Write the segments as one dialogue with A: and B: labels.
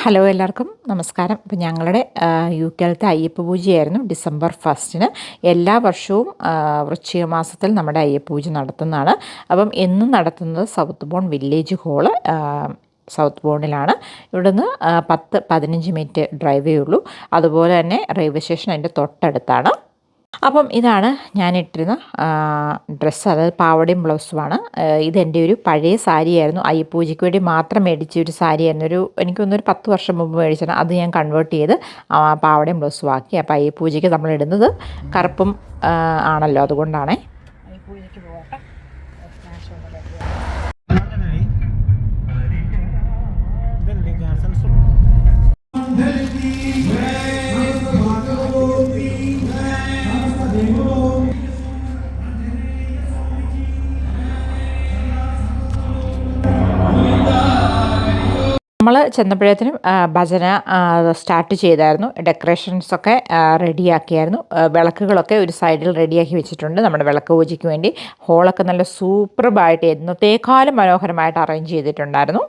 A: Hello എല്ലാവർക്കും നമസ്കാരം. അപ്പോൾ ഞങ്ങളുടെ യുകെയിലത്തെ അയ്യപ്പ പൂജയായിരുന്നു ഡിസംബർ 1 എല്ലാ വർഷവും വൃശ്ചിക മാസത്തിൽ നമ്മുടെ അയ്യപ്പ പൂജ നടത്തുന്നതാണ്. അപ്പം എന്നും നടത്തുന്നത് സൗത്ത് ബോൺ വില്ലേജ് ഹാള് സൗത്ത് ബോണിലാണ്. ഇവിടുന്ന് 10-15 മിനിറ്റ് ഡ്രൈവേ ഉള്ളൂ. അതുപോലെ തന്നെ റെയിൽവേ സ്റ്റേഷൻ അതിൻ്റെ തൊട്ടടുത്താണ്. അപ്പം ഇതാണ് ഞാനിട്ടിരുന്ന ഡ്രസ്സ്, അതായത് പാവടയും ബ്ലൗസുമാണ്. ഇതെൻ്റെ ഒരു പഴയ സാരിയായിരുന്നു. അയ്യപ്പൂജയ്ക്ക് വേണ്ടി മാത്രം മേടിച്ച ഒരു സാരിയായിരുന്നു. എനിക്കൊന്നൊരു 10 വർഷം മുമ്പ് മേടിച്ചാണ്. അത് ഞാൻ കൺവേർട്ട് ചെയ്ത് പാവടയും ബ്ലൗസും ആക്കി. അപ്പോൾ അയ്യപ്പൂജയ്ക്ക് നമ്മൾ ഇടുന്നത് കറുപ്പും ആണല്ലോ, അതുകൊണ്ടാണേ. അയ്യപ്പൂജയ്ക്ക് പോകട്ടെ. നമ്മൾ ചെന്നപ്പോഴത്തേനും ഭജന സ്റ്റാർട്ട് ചെയ്തായിരുന്നു. ഡെക്കറേഷൻസൊക്കെ റെഡിയാക്കിയായിരുന്നു. വിളക്കുകളൊക്കെ ഒരു സൈഡിൽ റെഡിയാക്കി വെച്ചിട്ടുണ്ട് നമ്മുടെ വിളക്ക് പൂജയ്ക്ക് വേണ്ടി. ഹോളൊക്കെ നല്ല സൂപ്പർബായിട്ട് എന്നത്തേക്കാളും മനോഹരമായിട്ട് അറേഞ്ച് ചെയ്തിട്ടുണ്ടായിരുന്നു.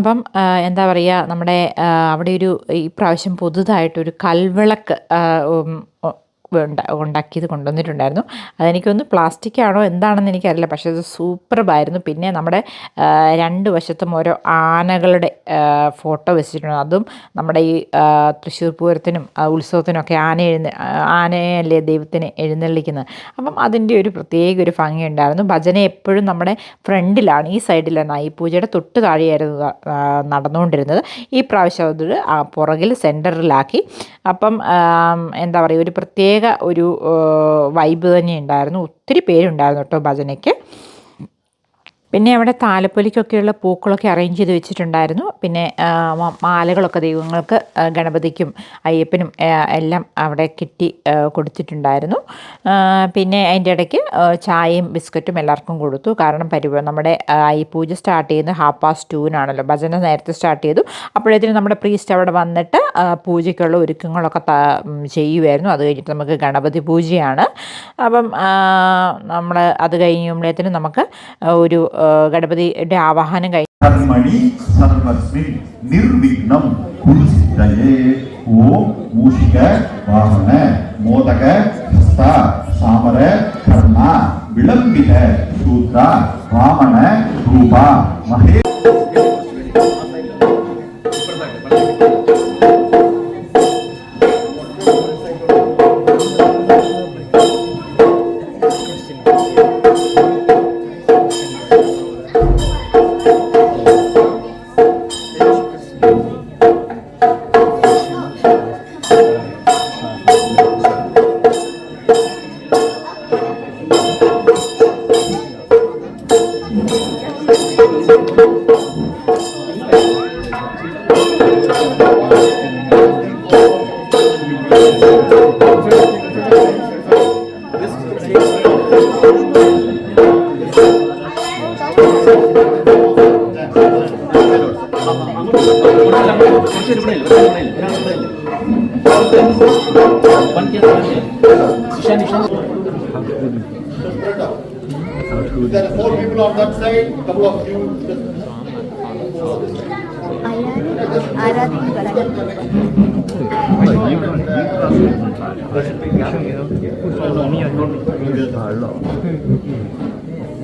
A: അപ്പം എന്താ പറയുക, നമ്മുടെ അവിടെ ഒരു ഈ പ്രാവശ്യം പുതുതായിട്ടൊരു കൽവിളക്ക് ഉണ്ടാക്കിയത് കൊണ്ടുവന്നിട്ടുണ്ടായിരുന്നു. അതെനിക്കൊന്ന് പ്ലാസ്റ്റിക് ആണോ എന്താണെന്ന് എനിക്കറിയില്ല, പക്ഷേ അത് സൂപ്പർബായിരുന്നു. പിന്നെ നമ്മുടെ 2 വശത്തും ഓരോ ആനകളുടെ ഫോട്ടോ വെച്ചിട്ടുണ്ട്. അതും നമ്മുടെ ഈ തൃശ്ശൂർ പൂരത്തിനും ഉത്സവത്തിനൊക്കെ ആനയല്ലേ ദൈവത്തിന് എഴുന്നള്ളിക്കുന്നത്. അപ്പം അതിൻ്റെ ഒരു പ്രത്യേക ഒരു ഭംഗിയുണ്ടായിരുന്നു. ഭജന എപ്പോഴും നമ്മുടെ ഫ്രണ്ടിലാണ്, ഈ സൈഡിലാണ്. ഈ പൂജയുടെ തൊട്ട് താഴെയായിരുന്നു നടന്നുകൊണ്ടിരുന്നത്. ഈ പ്രാവശ്യം അത് പുറകിൽ സെൻറ്ററിലാക്കി. അപ്പം എന്താ പറയുക, ഒരു പ്രത്യേക ഒരു വൈബ് തന്നെ ഉണ്ടായിരുന്നു. ഒത്തിരി പേരുണ്ടായിരുന്നു കേട്ടോ ഭജനയ്ക്ക്. പിന്നെ അവിടെ താലപ്പൊലിക്കൊക്കെയുള്ള പൂക്കളൊക്കെ അറേഞ്ച് ചെയ്ത് വെച്ചിട്ടുണ്ടായിരുന്നു. പിന്നെ മാലകളൊക്കെ ദൈവങ്ങൾക്ക്, ഗണപതിക്കും അയ്യപ്പനും എല്ലാം അവിടെ കിട്ടി കൊടുത്തിട്ടുണ്ടായിരുന്നു. പിന്നെ അതിൻ്റെ ഇടയ്ക്ക് ചായയും ബിസ്ക്കറ്റും എല്ലാവർക്കും കൊടുത്തു. കാരണം നമ്മുടെ പൂജ സ്റ്റാർട്ട് ചെയ്യുന്നത് 2:30 ഭജന നേരത്തെ സ്റ്റാർട്ട് ചെയ്തു. അപ്പോഴത്തേനും നമ്മുടെ പ്രീസ്റ്റ് അവിടെ വന്നിട്ട് പൂജയ്ക്കുള്ള ഒരുക്കങ്ങളൊക്കെ ചെയ്യുമായിരുന്നു. അത് കഴിഞ്ഞിട്ട് നമുക്ക് ഗണപതി പൂജയാണ്. അപ്പം നമ്മൾ അത് കഴിയുമ്പോഴത്തേനും നമുക്ക് ഒരു ഗണപതിയുടെ ആവാഹനം കഴിഞ്ഞു. നിർവിഘ്നം കുരുസിദ്ധയേ ഓം മൂഷിക വാഹന മോദക ഹസ്ത സാമര കർണ വിളംബിത ശൂദ്ര വാമന രൂപ മഹേ There are 4 people on that side, couple of you.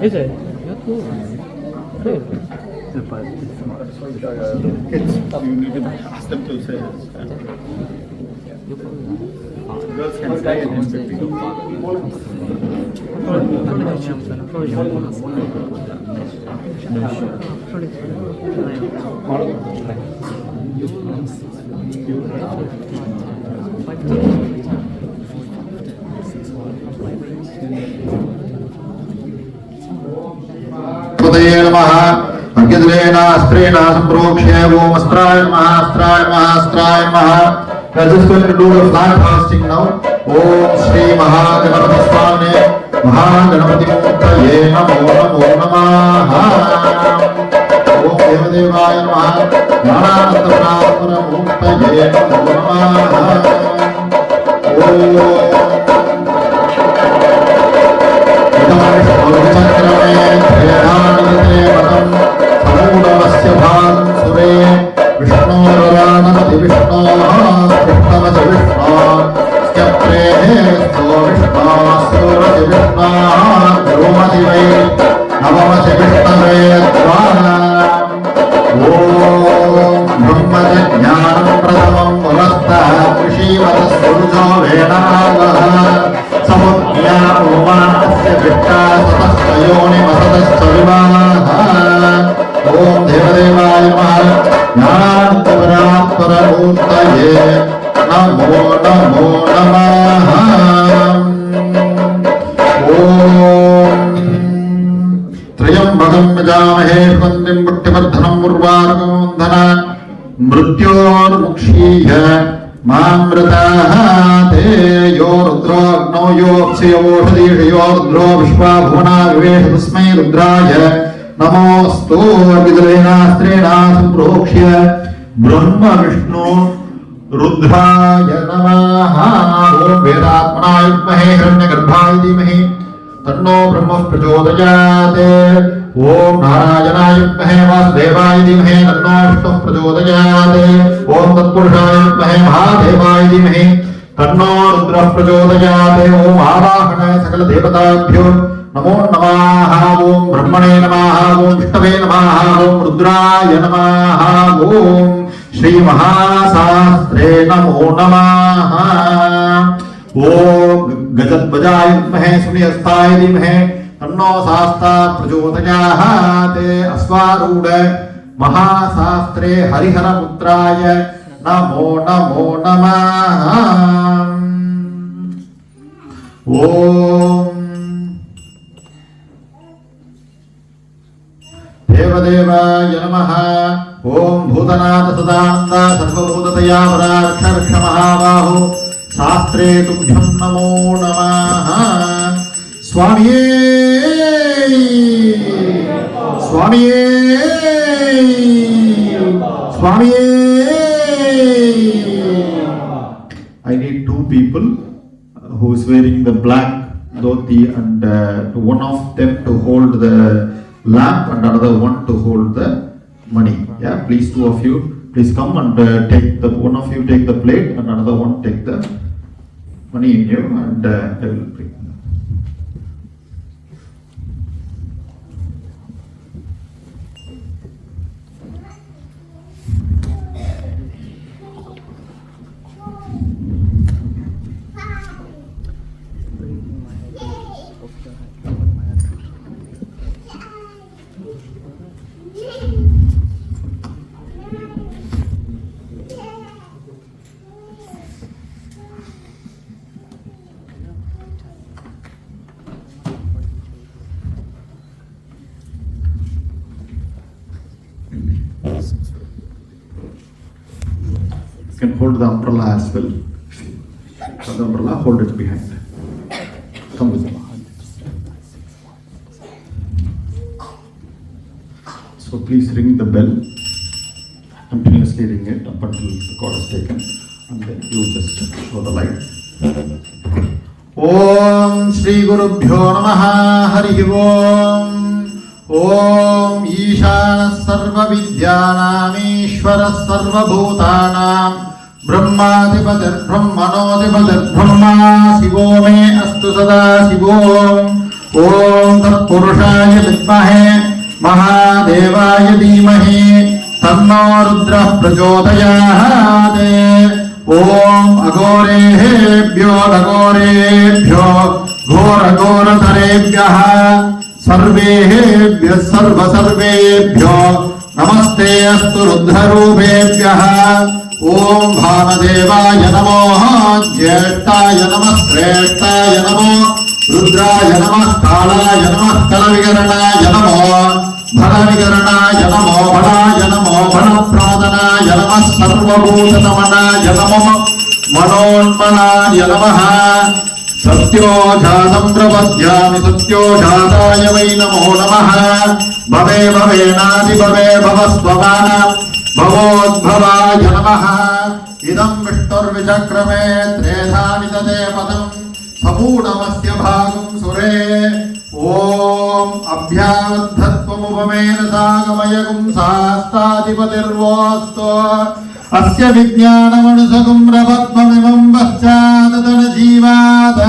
B: Is it?
C: You can ask them to say girls can stay and then
D: We are just going to do the flag fasting now. Om Shri Mahaganapati Swami Mahaganapati Muktaye Namo Namo Namaha. Om Devadevaya Namaha Jnanananda Brahmana Muktaye Namo Namaha. Om Viष्णु परात्परमूर्तये Namo Namo नमः। ॐ त्र्यम्बकं यजामहे सुगन्धिं पुष्टिवर्धनम् उर्वारुकं धनान् मृत्योर्मुक्षीय मामृताः ते यो रुद्रोऽग्नौ योऽप्स्यवोषधीषयो रुद्रो विश्वा भुवना विवेश तस्मै रुद्राय नमोऽस्तु। विदुरेणास्त्रेणा सम्प्रोक्ष्य ब्रह्म विष्णु रुद्राय नमः। ॐ वेदात्मनाय विद्महे हिरण्यगर्भाय धीमहि तन्नो ब्रह्म प्रचोदयात्। ओम नारायणाय विद्महे वासुदेवाय धीमहि तन्नो विष्णुः प्रचोदयात्। ओम तत्पुरुषाय विद्महे महादेवाय धीमहि तन्नो रुद्रः प्रचोदयात्। ओम आवाहनाय सकल देवताभ्यो नमो नमः। ओम ब्रह्मणे नमः। ओम विष्णवे नमः। ओम रुद्राय नमः। ओम श्री महाशास्त्रे नमो नमः। ओम गजध्वजाय विद्महे सूर्यस्ताय धीमहि तन्नो शास्ता प्रचोदयात्। अश्वारूढ महाशास्त्रे हरिहरपुत्राय नमो नमो नमः। ओम देवदेवाय नमः। ओम भूतनाथ सदानंद सर्वभूतदया वराक्ष महाबाहो शास्त्रे तुभ्यं नमो नमः। स्वामिये स्वामिये स्वामिये। I need two people who is wearing the black dhoti and one of them to hold the lamp and another one to hold the money. Yeah, please, two of you, please come and take the one of you take the plate and another one take the money in you and I will bring. You can hold the umbrella as well. For the umbrella, hold it behind. Come with me. So please ring the bell. Continuously ring it up until the cord is taken, and then you just show the light. Om Shri Gurubhyo Namaha Hari Om. Om Ishana Sarva Vidyanam Ishvara Sarva Bhutanam Brahmadipatir Brahmanodipatir Brahma Shivo Me Astu Sada Shivo. Om Tat Purushaya Vidmahe Mahadevaya Dhimahi Tanno Rudra Prachodayat. Om Agorebhyo Dagorebhyo Ghora Ghora Tarebhyaha सर्वेभ्यः सर्वसर्वेभ्यो नमस्ते अस्तु रुद्ररूपेभ्यः। ओम भामदेवाय नमो ज्येष्ठाय नमः श्रेष्ठाय नमो रुद्राय नमः कालाय नमः कलविकरणाय नमो भलविकरणाय नमो भलाय नमो भलप्रमदनाय नमः सर्वभूतनमनाय नमो मनोन्मनाय नमः। सत्योजातं प्रपद्यामि सत्योजाताय वै नमो नमः। भवे भवेनादि भवे भवस्वमान भवोद्भवाय नमः। इदं विष्णुर्विचक्रमे त्रेधा विदते पदं सपूर्णमस्य भागं सुरे। ॐ अभ्यावद्धत्वमुपमेन सागमयगुं शास्ताधिपतिर्वोऽस्तु। अस्य विज्ञानमनुसगुं रपद्ममिमं पश्चादतनजीवात्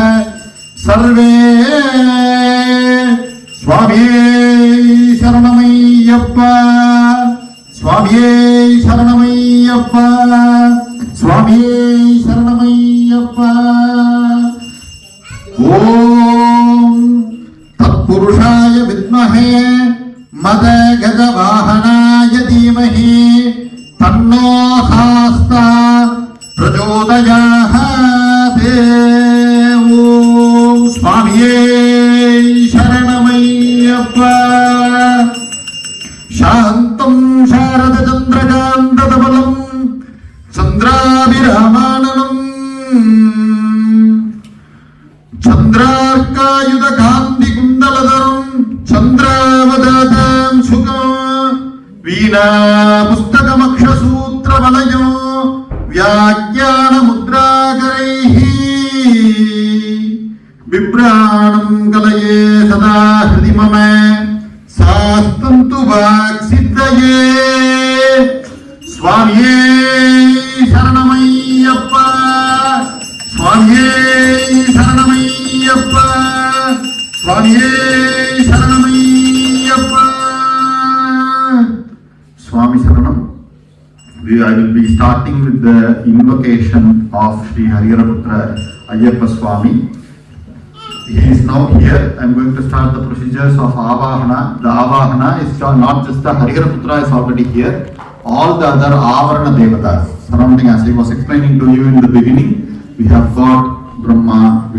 D: सर्वे स्वामिये शरणमय्यप्प स्वामिये शरणमय्यप्प स्वामिये शरणमय्यप्प। ॐ तत्पुरुषाय विद्महे मदगजवाहनाय धीमहि तन्नो പ്രജാഹാതേ ഓം സ്വാമിയേ ശരണമയ്യപ്പ ശാന്തം ശാരദചന്ദ്രകാന്തതമലം ചന്ദ്രാഭിരാമാനനം ചന്ദ്രാർക്കായുധകാന്തികുണ്ടലധരം ചന്ദ്രാവതാതാം സുഖം വീണാ പുസ്തകമക്ഷസൂത്രവലയോ വ്യാഖ്യാനമുദ്രാകരൈഃ വിഭ്രാണം കലയേ സദാ ഹൃദി മമ സാസ്തന്തു വാക്സിദ്ധയേ സ്വാമിയേ ശരണമയ്യപ്പ സ്വാമിയേ ശരണമയ്യപ്പ സ്വാമിയേ ശരണമയ്യപ്പ സ്വാമി ശരണം. I will be starting with the invocation of Sri Hariharaputra Ayyappa Swami. He is now here. I am going to start the procedures of Avahana. The Avahana is not just the Hariharaputra is already here. All the other Avarana Devatas surrounding, as I was explaining to you in the beginning, we have got Brahma.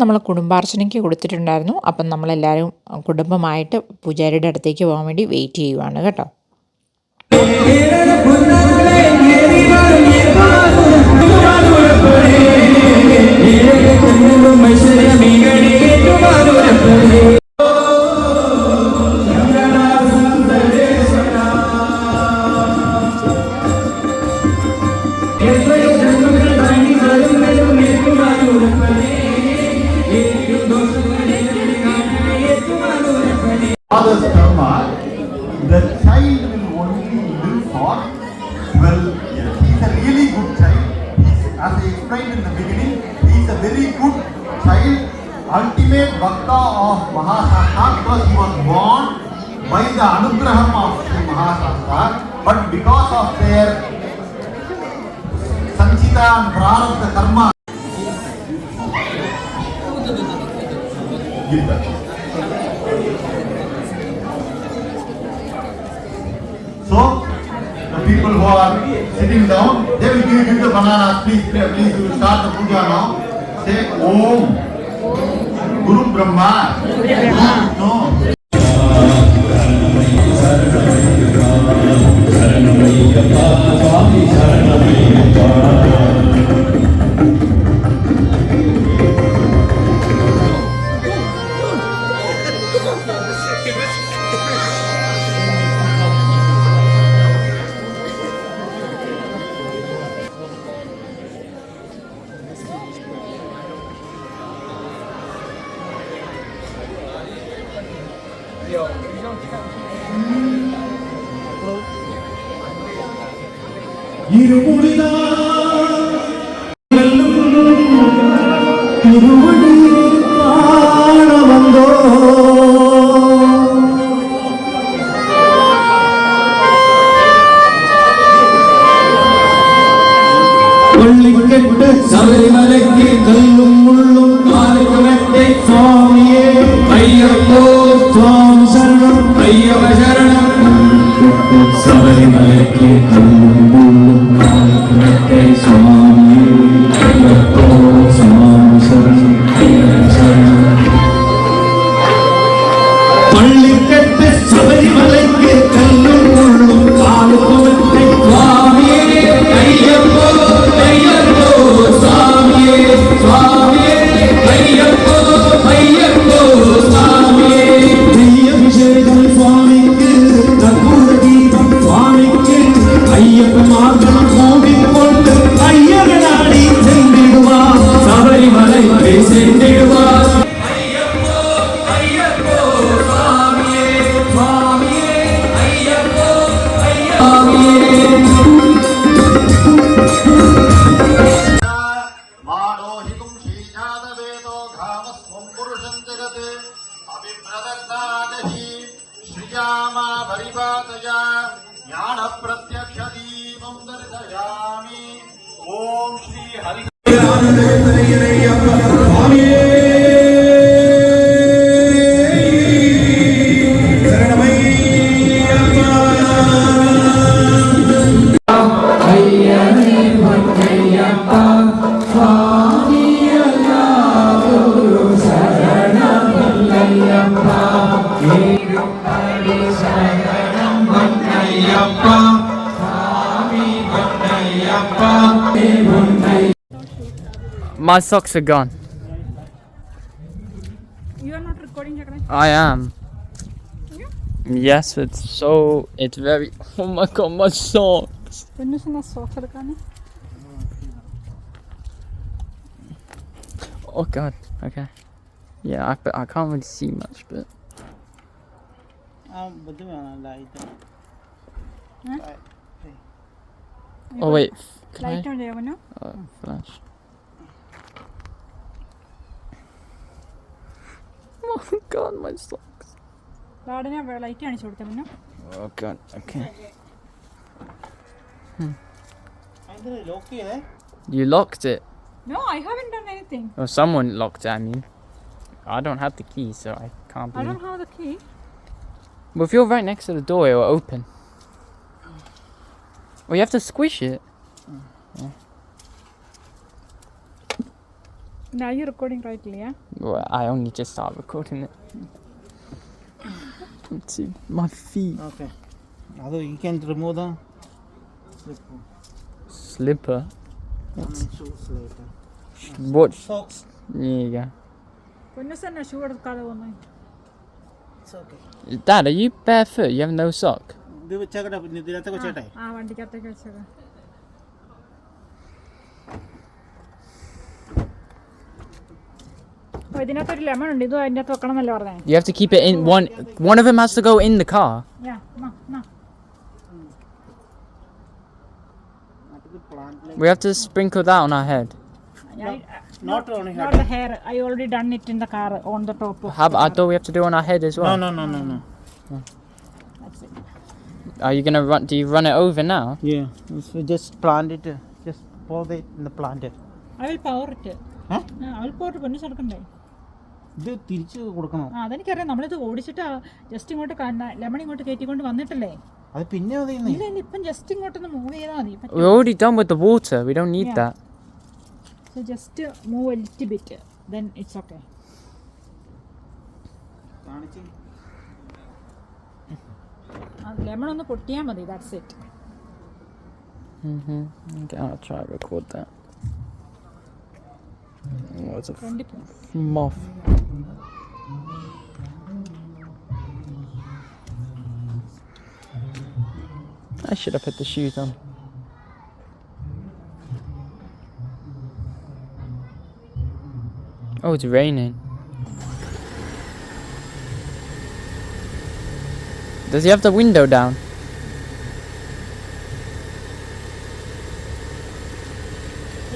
A: നമ്മൾ കുടുംബാർച്ചനയ്ക്ക് കൊടുത്തിട്ടുണ്ടായിരുന്നു. അപ്പം നമ്മളെല്ലാവരും കുടുംബമായിട്ട് പൂജാരിയുടെ അടുത്തേക്ക് പോകാൻ വേണ്ടി wait ചെയ്യുവാണ് കേട്ടോ.
D: Father's karma, the child will only live for 12 years. He is a really good child. As I explained in the beginning, he is a very good child, ultimate Bhakta of Mahasastra, because he was born by the Anugraham of Sri Mahasastra, but because of their Sanchita and Prarabdha karma. Give that. So, the people who are sitting down, they will give you the bananas. Please, we will start the puja now. Say Om Guru Brahma. No.
B: ശബരിമലയ്ക്ക് കല്ലും മുള്ളും കാലുകുലത്തെ സ്വാമിയേ അയ്യപ്പോ സ്വാമി ശരണം അയ്യപ്പ ശരണം ശബരിമലയ്ക്ക് കല്ലും മുള്ളും കാലുകുലത്തെ സ്വാമിയേ അയ്യപ്പോ സ്വാമി ശരണം അയ്യപ്പ ശരണം പള്ളിക്കെട്ട് ശബരിമലയ്ക്ക് കല്ലും മുള്ളും കാലുകുലത്തെ സ്വാമിയേ അയ്യപ്പോ അയ്യപ്പോ സ്വാമിയേ സ്വാമിയേ അയ്യപ്പോ അയ്യപ്പോ സ്വാമിയേ അഭിഷേകം സ്വാമിക്ക് കർപ്പൂര ദീപം സ്വാമി
D: परिपातया ज्ञानप्रत्यक्षदीपं दर्शयामि ॐ Shri Hari
E: My socks are gone.
F: You are not recording, Jagran?
E: I am. Yes, it's very. Oh my god, my socks.
F: When is the socks are gone?
E: Oh god. Okay. Yeah, I can't really see much, but. Oh wait. Can
F: Light
E: I?
F: on there, no?
E: Flash. Oh god, my socks.
F: Garden light on short them, no?
E: Oh god. Okay. You locked it.
F: No, I haven't done anything.
E: Or someone locked it, I mean. I don't have the key, so I can't
F: I
E: believe.
F: don't have the key.
E: Well, if you're right next to the door, it will open. Well, you have to squish it.
F: Now you're recording rightly, yeah?
E: Well, I only just started recording it. Let's see. My feet.
G: Okay. Although you can remove the
E: Slipper.
G: shoes later.
E: What?
G: Socks.
E: There you go.
F: When is the shoe at color one?
G: It's okay.
E: Dad, are you barefoot? You have no sock?
G: Check it up. Nidhirate ko chetai.
F: Ah, one ticket. Oh, ഇതിനകത്ത് ഒരു lemon ഉണ്ട് ഇത് അതിനകത്ത് വെക്കണം എന്നല്ലേ പറഞ്ഞേ
E: You have to keep it in one of them has to go in the car.
F: Yeah
E: We have to sprinkle that on our head.
G: Not only
F: not the hair. I already done it in the car on the top of
E: I thought we have to do it on our head as well.
G: No.
F: That's it.
E: Are you gonna run? Do you run it over now?
G: Yeah. So just plant it. Just pour it in the plant it.
F: I will power it.
G: Huh?
F: I will pour it പൊന്നു ചേർക്കണ്ടേ
G: ഇത് തിരിച്ചു കൊടുക്കണം.
F: ആ അതെനിക്കറിയാം നമ്മളിത് ഓടിച്ചിട്ട് just ഇങ്ങോട്ട് lemon ഇങ്ങോട്ട് കയറ്റിക്കൊണ്ട് വന്നിട്ടല്ലേ
G: അത് പിന്നെ
F: ഇല്ല ഇപ്പം ജസ്റ്റ് ഇങ്ങോട്ടൊന്ന് മൂവ് ചെയ്താൽ മതി
E: We're already done with the water. We don't need that.
F: So just move a little bit, then it's okay. Lemon ഒന്ന് പൊട്ടിയാൽ മതി, that's it.
E: Okay, I'll try to record that. Oh, it's a
F: Twenty.
E: moth. I should have put the shoes on. Oh, it's raining. Does he have the window down?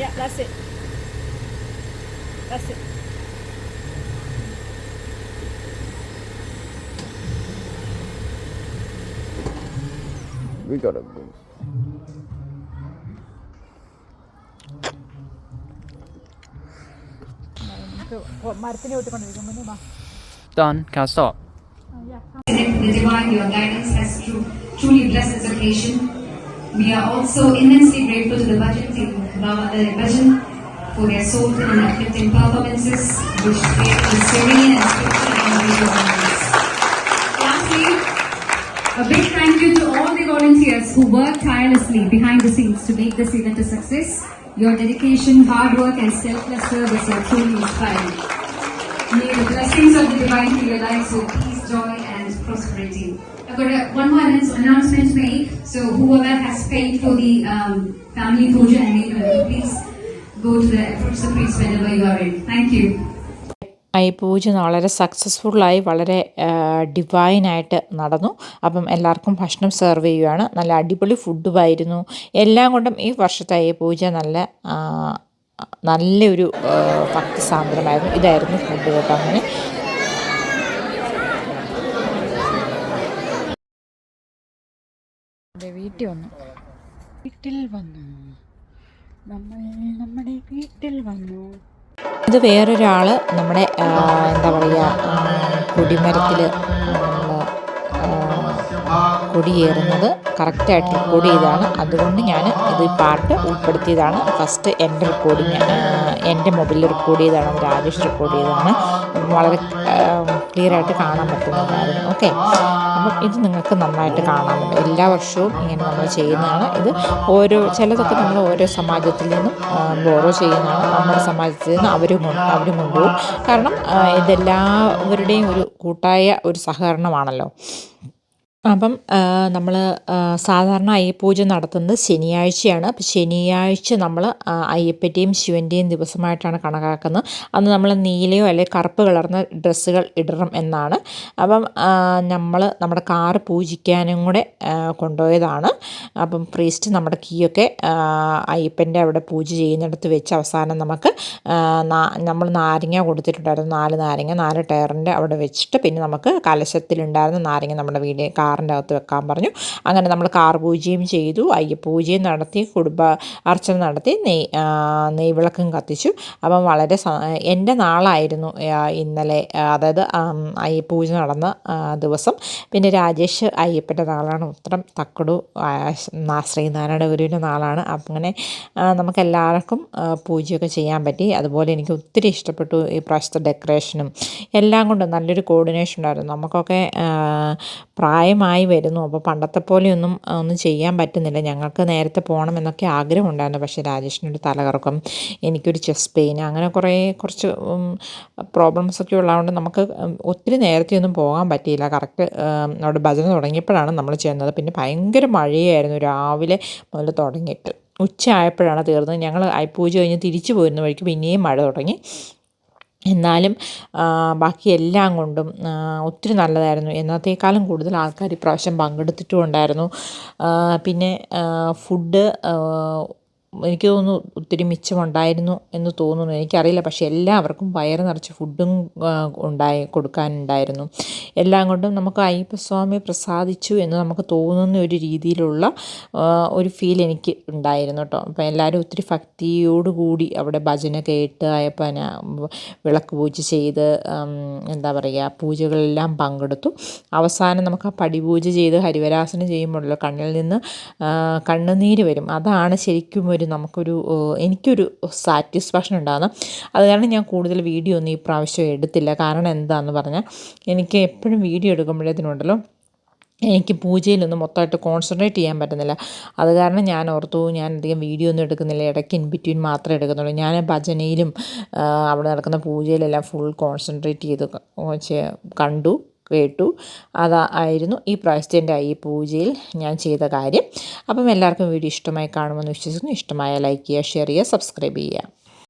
F: Yeah, that's it. That's it.
E: We gotta move.
F: മരത്തിന് വിട്ടുകൊണ്ടിരിക്കും.
E: Done. Can I stop?
H: The divine, your guidance has truly blessed this occasion. We are also immensely grateful to the Bhajan team, Bhajan, for their soulful and uplifting performances, which create a serene and spiritual energy of our Lastly, a big thank you to all the volunteers who work tirelessly behind the scenes to make this event a success. Your dedication, hard work, and selfless service are truly inspiring. May the blessings of the divine fill your lives with peace, joy, and prosperity. I've got one more announcement to make. So whoever has paid for the family puja and please go to the approach the priest whenever you are in. Thank you.
A: ഈ പൂജ വളരെ സക്സസ്ഫുള്ളായി വളരെ ഡിവൈനായിട്ട് നടന്നു. അപ്പം എല്ലാവർക്കും ഭക്ഷണം serve ചെയ്യുകയാണ്. നല്ല അടിപൊളി ഫുഡുമായിരുന്നു. എല്ലാം കൊണ്ടും ഈ വർഷത്തെ ഈ പൂജ നല്ലൊരു ഭക്തി സാന്ദ്രമായിരുന്നു. ഇതായിരുന്നു ഫുഡ് കേട്ടോ. അങ്ങനെ
F: വീട്ടിൽ വന്നു നമ്മൾ നമ്മുടെ വീട്ടിൽ വന്നു.
A: ഇത് വേറൊരാൾ നമ്മുടെ എന്താ പറയുക കൊടിമരത്തിൽ കൊടിയേറുന്നത് കറക്റ്റായിട്ട് റെക്കോർഡ് ചെയ്തതാണ്. അതുകൊണ്ട് ഞാൻ ഇത് ഈ പാട്ട് ഉൾപ്പെടുത്തിയതാണ്. ഫസ്റ്റ് എൻ്റെ റെക്കോർഡിങ് എൻ്റെ മൊബൈലിൽ റെക്കോർഡ് ചെയ്തതാണ്, അത് രാജേഷ് റെക്കോർഡ് ചെയ്തതാണ്. വളരെ ക്ലിയറായിട്ട് കാണാൻ പറ്റുന്നതായിരുന്നു. ഓക്കെ, അപ്പം ഇത് നിങ്ങൾക്ക് നന്നായിട്ട് കാണാൻ പറ്റും. എല്ലാ വർഷവും ഇങ്ങനെ നമ്മൾ ചെയ്യുന്നതാണ്. ഇത് ചിലതൊക്കെ നമ്മൾ ഓരോ സമാജത്തിൽ നിന്നും ബോറോ ചെയ്യുന്നതാണ്. നമ്മുടെ സമാജത്തിൽ നിന്ന് അവരും കൊണ്ടുപോകും. കാരണം ഇതെല്ലാവരുടെയും ഒരു കൂട്ടായ ഒരു സഹകരണമാണല്ലോ. അപ്പം നമ്മൾ സാധാരണ അയ്യപ്പൂജ നടത്തുന്നത് ശനിയാഴ്ചയാണ്. അപ്പം ശനിയാഴ്ച നമ്മൾ അയ്യപ്പൻ്റെയും ശിവൻ്റെയും ദിവസമായിട്ടാണ് കണക്കാക്കുന്നത്. അന്ന് നമ്മൾ നീലയോ അല്ലെങ്കിൽ കറുപ്പ് കളർന്ന ഡ്രസ്സുകൾ ഇടണം എന്നാണ്. അപ്പം നമ്മുടെ കാറ് പൂജിക്കാനും കൂടെ കൊണ്ടുപോയതാണ്. അപ്പം പ്രീസ്റ്റ് നമ്മുടെ കീയൊക്കെ അയ്യപ്പൻ്റെ അവിടെ പൂജ ചെയ്യുന്നിടത്ത് വെച്ച് അവസാനം നമ്മൾ നാരങ്ങ കൊടുത്തിട്ടുണ്ടായിരുന്നു. 4 നാരങ്ങ 4 ടയറിൻ്റെ അവിടെ വെച്ചിട്ട് പിന്നെ നമുക്ക് കലശത്തിലുണ്ടായിരുന്ന നാരങ്ങ നമ്മുടെ കാറിൻ്റെ അകത്ത് വെക്കാൻ പറഞ്ഞു. അങ്ങനെ നമ്മൾ കാർ പൂജയും ചെയ്തു, അയ്യപ്പൂജയും നടത്തി, അർച്ചന നടത്തി, നെയ്വിളക്കും കത്തിച്ചു. അപ്പം വളരെ എൻ്റെ നാളായിരുന്നു ഇന്നലെ, അതായത് അയ്യപ്പൂജ നടന്ന ദിവസം. പിന്നെ രാജേഷ് അയ്യപ്പൻ്റെ നാളാണ്. ഉത്രം തക്കടു ശ്രീനാരായണ ഗുരുവിൻ്റെ നാളാണ്. അങ്ങനെ നമുക്കെല്ലാവർക്കും പൂജയൊക്കെ ചെയ്യാൻ പറ്റി. അതുപോലെ എനിക്ക് ഒത്തിരി ഇഷ്ടപ്പെട്ടു ഈ പ്രാവശ്യത്തെ ഡെക്കറേഷനും എല്ലാം കൊണ്ടും നല്ലൊരു കോർഡിനേഷൻ ഉണ്ടായിരുന്നു. നമുക്കൊക്കെ പ്രായമായി വരുന്നു. അപ്പോൾ പണ്ടത്തെ പോലെയൊന്നും ചെയ്യാൻ പറ്റുന്നില്ല. ഞങ്ങൾക്ക് നേരത്തെ പോകണമെന്നൊക്കെ ആഗ്രഹമുണ്ടായിരുന്നു. പക്ഷേ രാജേഷിനൊരു തലകറക്കം, എനിക്കൊരു ചെസ്റ്റ് പെയിൻ, അങ്ങനെ കുറച്ച് പ്രോബ്ലംസൊക്കെ ഉള്ളതുകൊണ്ട് നമുക്ക് ഒത്തിരി നേരത്തെയൊന്നും പോകാൻ പറ്റിയില്ല. കറക്റ്റ് അവിടെ ഭജന തുടങ്ങിയപ്പോഴാണ് നമ്മൾ ചെന്നത്. പിന്നെ ഭയങ്കര മഴയായിരുന്നു രാവിലെ മുതൽ തുടങ്ങിയിട്ട്. ഉച്ച ആയപ്പോഴാണ് തീർന്നത്. ഞങ്ങൾ പൂജ കഴിഞ്ഞ് തിരിച്ചു പോരുന്ന വഴിക്ക് പിന്നെയും മഴ തുടങ്ങി. എന്നാലും ബാക്കി എല്ലാം കൊണ്ടും ഒത്തിരി നല്ലതായിരുന്നു. എന്നത്തേക്കാളും കൂടുതൽ ആൾക്കാർ ഇപ്രാവശ്യം പങ്കെടുത്തിട്ടും ഉണ്ടായിരുന്നു. പിന്നെ ഫുഡ് എനിക്ക് തോന്നുന്നു ഒത്തിരി മിച്ചമുണ്ടായിരുന്നു എന്ന് തോന്നുന്നു, എനിക്കറിയില്ല. പക്ഷേ എല്ലാവർക്കും വയറ് നിറച്ച് ഫുഡും കൊടുക്കാനുണ്ടായിരുന്നു. എല്ലാം കൊണ്ടും നമുക്ക് അയ്യപ്പസ്വാമി പ്രസാദിച്ചു എന്ന് നമുക്ക് തോന്നുന്ന ഒരു രീതിയിലുള്ള ഒരു ഫീൽ എനിക്ക് ഉണ്ടായിരുന്നു കേട്ടോ. അപ്പോൾ എല്ലാവരും ഒത്തിരി ഭക്തിയോടുകൂടി അവിടെ ഭജന കേട്ട് അയ്യപ്പന വിളക്ക് പൂജ ചെയ്ത് എന്താ പറയുക പൂജകളെല്ലാം പങ്കെടുത്തു. അവസാനം നമുക്ക് ആ പടിപൂജ ചെയ്ത് ഹരിവരാസനം ചെയ്യുമ്പോഴല്ലോ കണ്ണിൽ നിന്ന് കണ്ണുനീര് വരും. അതാണ് ശരിക്കും എനിക്കൊരു സാറ്റിസ്ഫാക്ഷൻ ഉണ്ടാകുന്നത്. അത് കാരണം ഞാൻ കൂടുതൽ വീഡിയോ ഒന്നും ഈ പ്രാവശ്യം എടുത്തില്ല. കാരണം എന്താണെന്ന് പറഞ്ഞാൽ എനിക്ക് എപ്പോഴും വീഡിയോ എടുക്കുമ്പോഴേതിനുണ്ടല്ലോ എനിക്ക് പൂജയിലൊന്നും മൊത്തമായിട്ട് കോൺസെൻട്രേറ്റ് ചെയ്യാൻ പറ്റുന്നില്ല. അത് കാരണം ഞാൻ ഓർത്തു ഞാൻ അധികം വീഡിയോ ഒന്നും എടുക്കുന്നില്ല, ഇടയ്ക്ക് ഇൻ ബിറ്റ്വീൻ മാത്രമേ എടുക്കുന്നുള്ളൂ. ഞാൻ ഭജനയിലും അവിടെ നടക്കുന്ന പൂജയിലെല്ലാം ഫുൾ കോൺസെൻട്രേറ്റ് ചെയ്ത് കണ്ടു കേട്ടു. അതായിരുന്നു ഈ പ്രാവശ്യത്തെ എൻ്റെ ഈ പൂജയിൽ ഞാൻ ചെയ്ത കാര്യം. അപ്പം എല്ലാവർക്കും വീഡിയോ ഇഷ്ടമായി കാണുമെന്ന് വിശ്വസിക്കുന്നു. ഇഷ്ടമായ ലൈക്ക് ചെയ്യുക, ഷെയർ ചെയ്യുക, സബ്സ്ക്രൈബ് ചെയ്യുക.